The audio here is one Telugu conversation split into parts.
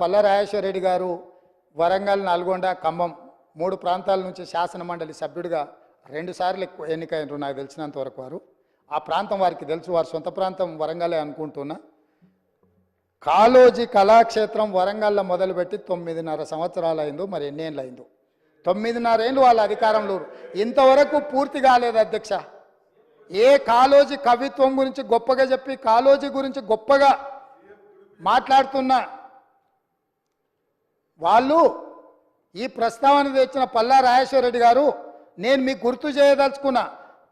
పల్ల రాజేశ్వరరెడ్డి గారు వరంగల్, నల్గొండ, ఖమ్మం 3 ప్రాంతాల నుంచి శాసనమండలి సభ్యుడిగా 2 సార్లు ఎన్నికైనరు నాకు తెలిసినంత వరకు. వారు ఆ ప్రాంతం వారికి తెలుసు, వారి సొంత ప్రాంతం వరంగలే అనుకుంటున్నా. కాళోజీ కళాక్షేత్రం వరంగల్లో మొదలుపెట్టి 9.5 సంవత్సరాలు అయిందో, మరి ఎన్ని ఏళ్ళు అయిందో, 9.5 ఏళ్ళు వాళ్ళ అధికారంలో ఇంతవరకు పూర్తి కాలేదు అధ్యక్ష. ఏ కాళోజీ కవిత్వం గురించి గొప్పగా చెప్పి కాళోజీ గురించి గొప్పగా మాట్లాడుతున్న వాళ్ళు ఈ ప్రస్తావన తెచ్చిన పల్లా రాజేశ్వరరెడ్డి గారు, నేను మీకు గుర్తు చేయదలుచుకున్న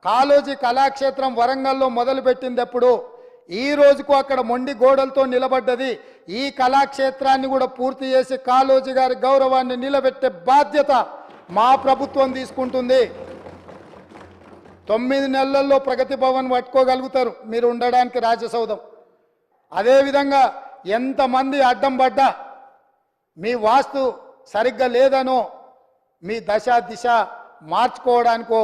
కాళోజీ కళాక్షేత్రం వరంగల్లో మొదలుపెట్టింది ఎప్పుడు, ఈ రోజుకు అక్కడ మొండి గోడలతో నిలబడ్డది. ఈ కళాక్షేత్రాన్ని కూడా పూర్తి చేసి కాళోజీ గారి గౌరవాన్ని నిలబెట్టే బాధ్యత మా ప్రభుత్వం తీసుకుంటుంది. 9 నెలల్లో ప్రగతి భవన్ పట్టుకోగలుగుతారు మీరు ఉండడానికి రాజసౌధం. అదేవిధంగా ఎంతమంది అడ్డం పడ్డా, మీ వాస్తు సరిగ్గా లేదనో, మీ దశ దిశ మార్చుకోవడానికో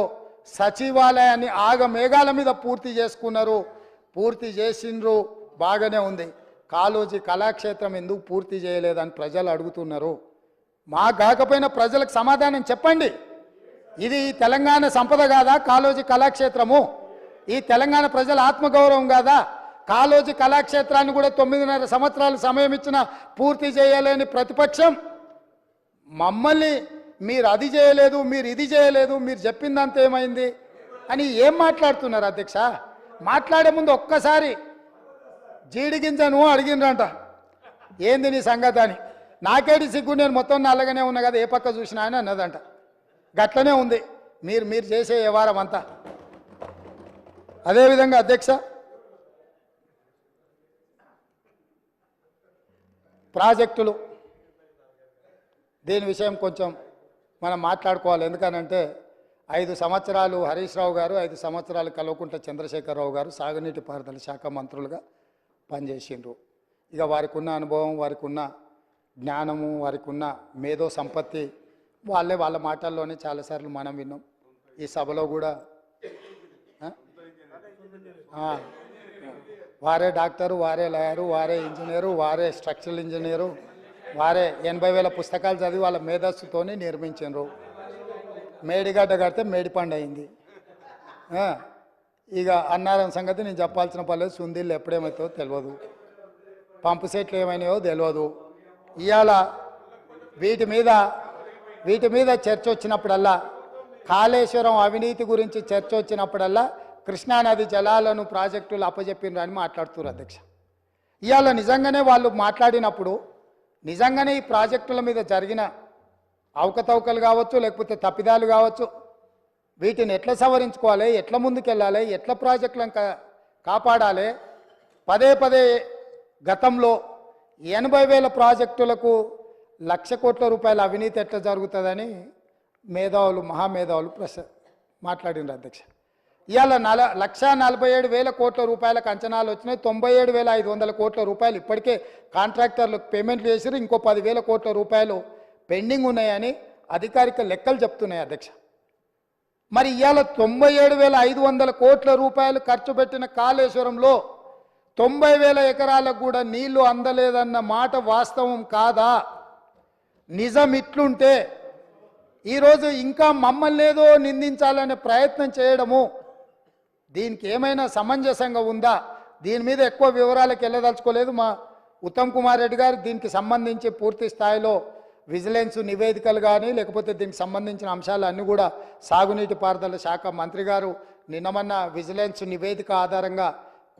సచివాలయాన్ని ఆగమేఘాల మీద పూర్తి చేసుకున్నారు, పూర్తి చేసిండ్రు, బాగానే ఉంది. కాళోజీ కళాక్షేత్రం ఎందుకు పూర్తి చేయలేదని ప్రజలు అడుగుతున్నారు. మా కాకపోయినా ప్రజలకు సమాధానం చెప్పండి. ఇది తెలంగాణ సంపద కాదా కాళోజీ కళాక్షేత్రము? ఈ తెలంగాణ ప్రజల ఆత్మగౌరవం కాదా? కాళోజీ కళాక్షేత్రాన్ని కూడా 9.5 సంవత్సరాలు సమయం ఇచ్చిన పూర్తి చేయలేని ప్రతిపక్షం మమ్మల్ని మీరు అది చేయలేదు, మీరు ఇది చేయలేదు, మీరు చెప్పిందంత ఏమైంది అని ఏం మాట్లాడుతున్నారు అధ్యక్ష? మాట్లాడే ముందు ఒక్కసారి జీడిగింజను అడిగిండ్రంట, ఏంది నీ సంగతి అని. నాకేటి సిగ్గు, నేను మొత్తం నల్లగానే ఉన్నా కదా, ఏ పక్క చూసినా అని అన్నదంట. గట్లనే ఉంది మీరు చేసే వ్యవహారం అంతా. అదేవిధంగా అధ్యక్ష, ప్రాజెక్టులు దీని విషయం కొంచెం మనం మాట్లాడుకోవాలి. ఎందుకనంటే 5 సంవత్సరాలు హరీష్ రావు గారు, 5 సంవత్సరాలు కల్వకుంట్ల చంద్రశేఖరరావు గారు సాగునీటి పారుదల శాఖ మంత్రులుగా పనిచేసిండ్రు. ఇక వారికి ఉన్న అనుభవం, వారికి ఉన్న జ్ఞానము, వారికి ఉన్న మేధో సంపత్తి వాళ్ళ మాటల్లోనే చాలాసార్లు మనం విన్నాం. ఈ సభలో కూడా వారే డాక్టరు, వారే లాయరు, వారే ఇంజనీరు, వారే స్ట్రక్చరల్ ఇంజనీరు, వారే 80,000 పుస్తకాలు చదివి వాళ్ళ మేధస్సుతోనే నిర్మించారు. మేడిగడ్డ కడితే మేడిపండు అయింది. ఇక అన్నారం సంగతి నేను చెప్పాల్సిన పర్లేదు. సుందీళ్ళు ఎప్పుడేమవుతుందో తెలియదు, పంపు సెట్లు ఏమైనాయో తెలియదు. ఇవాళ వీటి మీద చర్చ వచ్చినప్పుడల్లా, కాళేశ్వరం అవినీతి గురించి చర్చ వచ్చినప్పుడల్లా కృష్ణానది జలాలను ప్రాజెక్టులు అప్పచెప్పినరు అని మాట్లాడుతున్నారు అధ్యక్ష. ఇవాళ నిజంగానే వాళ్ళు మాట్లాడినప్పుడు నిజంగానే ఈ ప్రాజెక్టుల మీద జరిగిన అవకతవకలు కావచ్చు, లేకపోతే తప్పిదాలు కావచ్చు, వీటిని ఎట్లా సవరించుకోవాలి, ఎట్లా ముందుకెళ్ళాలి, ఎట్లా ప్రాజెక్టులను కాపాడాలి. పదే గతంలో 80,000 ప్రాజెక్టులకు 1,00,000 కోట్ల రూపాయల అవినీతి ఎట్లా జరుగుతుందని మేధావులు, మహామేధావులు మాట్లాడినారు అధ్యక్ష. ఇవాళ 1,47,000 కోట్ల రూపాయలకు అంచనాలు వచ్చినాయి. 97,500 కోట్ల రూపాయలు ఇప్పటికే కాంట్రాక్టర్లకు పేమెంట్లు చేసారు. ఇంకో 10,000 కోట్ల రూపాయలు పెండింగ్ ఉన్నాయని అధికారిక లెక్కలు చెప్తున్నాయి అధ్యక్ష. మరి ఇవాళ 97,500 కోట్ల రూపాయలు ఖర్చు పెట్టిన కాళేశ్వరంలో 90,000 ఎకరాలకు కూడా నీళ్లు అందలేదన్న మాట వాస్తవం కాదా? నిజం ఇట్లుంటే ఈరోజు ఇంకా మమ్మల్ని ఏదో నిందించాలనే ప్రయత్నం చేయడము, దీనికి ఏమైనా సమంజసంగా ఉందా? దీని మీద ఎక్కువ వివరాలకు వెళ్ళదలుచుకోలేదు. మా ఉత్తమ్ కుమార్ రెడ్డి గారు దీనికి సంబంధించి పూర్తి స్థాయిలో విజిలెన్స్ నివేదికలు కానీ, లేకపోతే దీనికి సంబంధించిన అంశాలన్నీ కూడా సాగునీటి పారుదల శాఖ మంత్రి గారు నిన్నమన్న విజిలెన్స్ నివేదిక ఆధారంగా